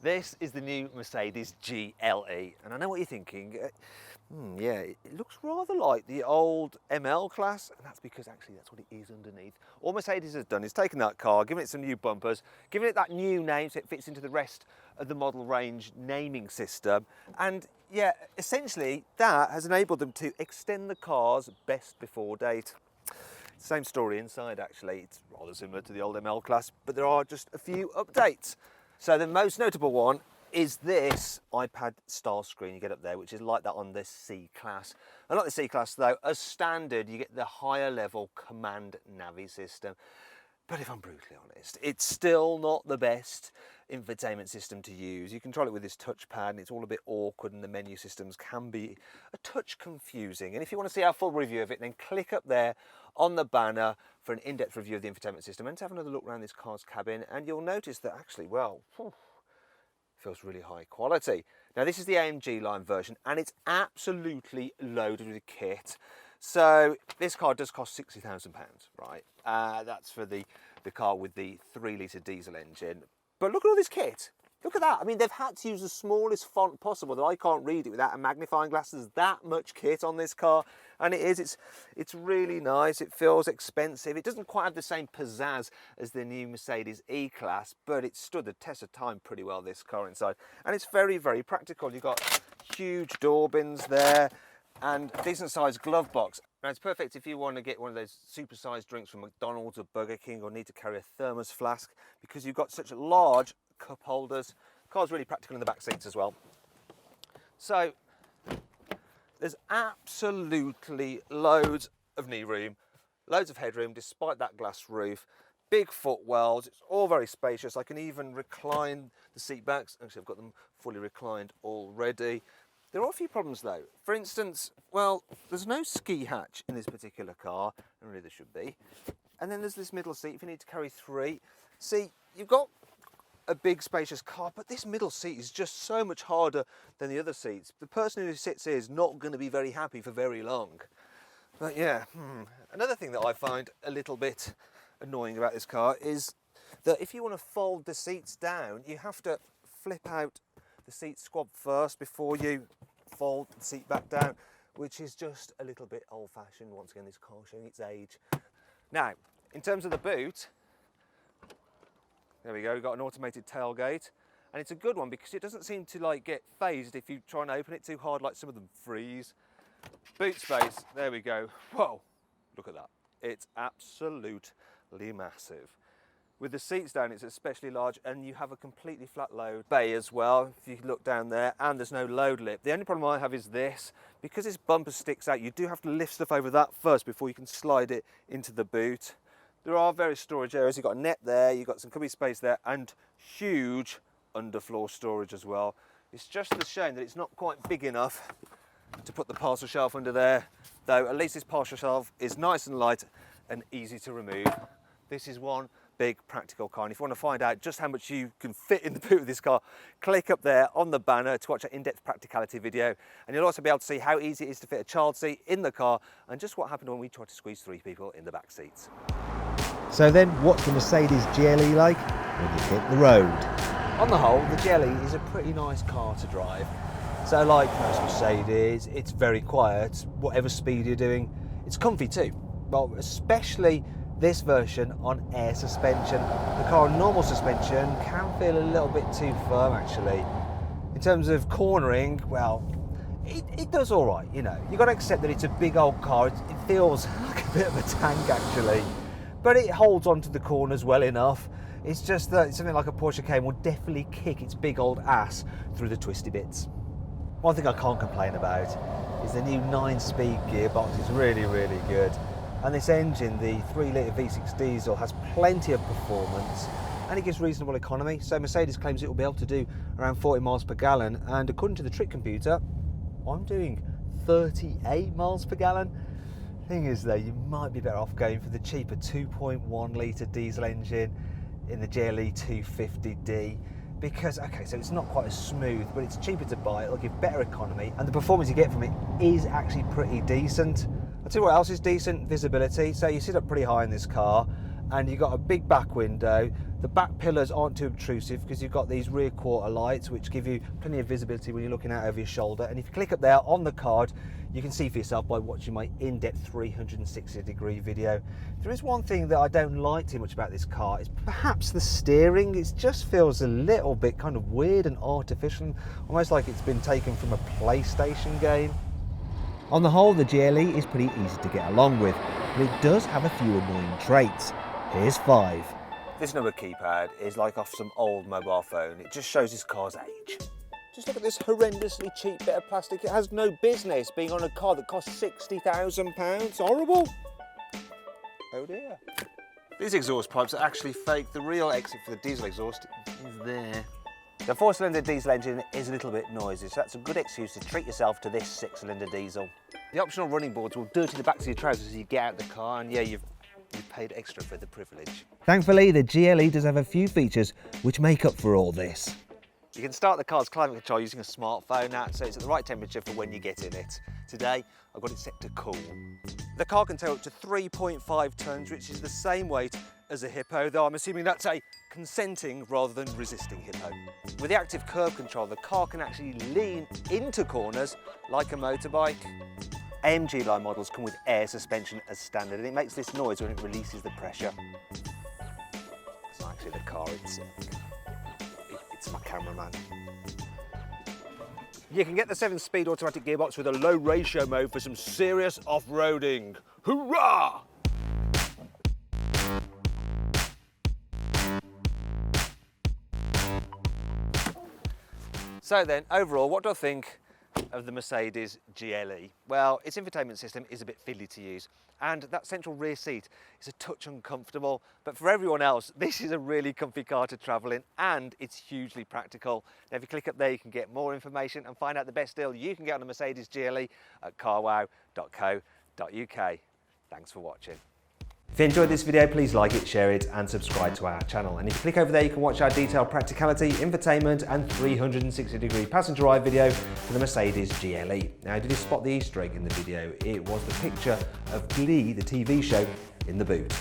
This is the new Mercedes GLE, and I know what you're thinking. Yeah, it looks rather like the old ML class, and that's because actually that's what it is underneath. All Mercedes has done is taken that car, given it some new bumpers, given it that new name so it fits into the rest of the model range naming system, and yeah, essentially that has enabled them to extend the car's best before date. Same story inside actually, it's rather similar to the old ML class, but there are just a few updates. So the most notable one is this iPad style screen you get up there, which is like that on the C class. And like the C class though, as standard you get the higher level command navi system. But if I'm brutally honest, it's still not the best infotainment system to use. You control it with this touchpad and it's all a bit awkward, and the menu systems can be a touch confusing. And if you want to see our full review of it, then click up there on the banner for an in-depth review of the infotainment system, and to have another look around this car's cabin, and you'll notice that actually, well, feels really high quality. Now this is the AMG line version and it's absolutely loaded with kit. So this car does cost £60,000, right? That's for the car with the 3-litre diesel engine. But look at all this kit. Look at that. I mean, they've had to use the smallest font possible that I can't read it without a magnifying glass. There's that much kit on this car. And it's really nice. It feels expensive. It doesn't quite have the same pizzazz as the new Mercedes E-Class, but it stood the test of time pretty well, this car inside. And it's very, very practical. You've got huge door bins there and a decent sized glove box. Now it's perfect if you want to get one of those super-sized drinks from McDonald's or Burger King, or need to carry a thermos flask, because you've got such large cup holders. The car's really practical in the back seats as well. So there's absolutely loads of knee room, loads of headroom despite that glass roof, big footwells. It's all very spacious. I can even recline the seat backs. Actually, I've got them fully reclined already. There are a few problems though. For instance, well, there's no ski hatch in this particular car, and really there should be. And then there's this middle seat if you need to carry 3. See, you've got a big spacious car, but this middle seat is just so much harder than the other seats. The person who sits here is not going to be very happy for very long. But yeah, another thing that I find a little bit annoying about this car is that if you want to fold the seats down, you have to flip out the seat squab first before you fold the seat back down, which is just a little bit old-fashioned. Once again, this car showing its age. Now, in terms of the boot, there we go, we've got an automated tailgate, and it's a good one because it doesn't seem to like get phased if you try and open it too hard, like some of them freeze. Boot space, there we go. Whoa, look at that. It's absolutely massive. With the seats down, it's especially large, and you have a completely flat load bay as well, if you look down there, and there's no load lip. The only problem I have is this, because this bumper sticks out, you do have to lift stuff over that first before you can slide it into the boot. There are various storage areas. You've got a net there, you've got some cubby space there, and huge underfloor storage as well. It's just a shame that it's not quite big enough to put the parcel shelf under there, though at least this parcel shelf is nice and light and easy to remove. This is one big practical car, and if you want to find out just how much you can fit in the boot of this car, click up there on the banner to watch an in-depth practicality video, and you'll also be able to see how easy it is to fit a child seat in the car, and just what happened when we tried to squeeze 3 people in the back seats. So then, what's the Mercedes GLE like when you hit the road? On the whole, the GLE is a pretty nice car to drive. So like most Mercedes, it's very quiet. Whatever speed you're doing, it's comfy too. Well, especially this version on air suspension. The car on normal suspension can feel a little bit too firm actually. In terms of cornering, well, it does all right, you know. You've got to accept that it's a big old car. It feels like a bit of a tank actually, but it holds onto the corners well enough. It's just that something like a Porsche Cayman will definitely kick its big old ass through the twisty bits. One thing I can't complain about is the new 9-speed gearbox. It's really, really good. And this engine, the 3-litre V6 diesel, has plenty of performance and it gives reasonable economy. So Mercedes claims it will be able to do around 40 miles per gallon, and according to the trick computer, I'm doing 38 miles per gallon. Thing is though, you might be better off going for the cheaper 2.1 litre diesel engine in the GLE 250D, because, okay, so it's not quite as smooth, but it's cheaper to buy, it'll give better economy, and the performance you get from it is actually pretty decent. I'll tell you what else is decent: visibility. So you sit up pretty high in this car, and you've got a big back window. The back pillars aren't too obtrusive because you've got these rear quarter lights which give you plenty of visibility when you're looking out over your shoulder. And if you click up there on the card, you can see for yourself by watching my in-depth 360-degree video. There is one thing that I don't like too much about this car, is perhaps the steering. It just feels a little bit kind of weird and artificial, almost like it's been taken from a PlayStation game. On the whole, the GLE is pretty easy to get along with, but it does have a few annoying traits. Here's 5. This number keypad is like off some old mobile phone. It just shows this car's age. Just look at this horrendously cheap bit of plastic. It has no business being on a car that costs £60,000. Horrible. Oh dear. These exhaust pipes are actually fake. The real exit for the diesel exhaust is there. The 4-cylinder diesel engine is a little bit noisy, so that's a good excuse to treat yourself to this 6-cylinder diesel. The optional running boards will dirty the backs of your trousers as you get out of the car, and yeah, you've paid extra for the privilege. Thankfully, the GLE does have a few features which make up for all this. You can start the car's climate control using a smartphone app, so it's at the right temperature for when you get in it. Today, I've got it set to cool. The car can tow up to 3.5 tonnes, which is the same weight as a Hippo, though I'm assuming that's a consenting rather than resisting Hippo. With the active curb control, the car can actually lean into corners like a motorbike. AMG line models come with air suspension as standard, and it makes this noise when it releases the pressure. It's not actually the car, it's my cameraman. You can get the 7-speed automatic gearbox with a low ratio mode for some serious off-roading. Hoorah! So then, overall, what do I think of the Mercedes GLE? Well, its infotainment system is a bit fiddly to use, and that central rear seat is a touch uncomfortable, but for everyone else, this is a really comfy car to travel in, and it's hugely practical. Now, if you click up there, you can get more information and find out the best deal you can get on a Mercedes GLE at carwow.co.uk. Thanks for watching. If you enjoyed this video, please like it, share it, and subscribe to our channel. And if you click over there, you can watch our detailed practicality, infotainment, and 360-degree passenger eye video for the Mercedes GLE. Now, did you spot the Easter egg in the video? It was the picture of GLE, the TV show, in the boot.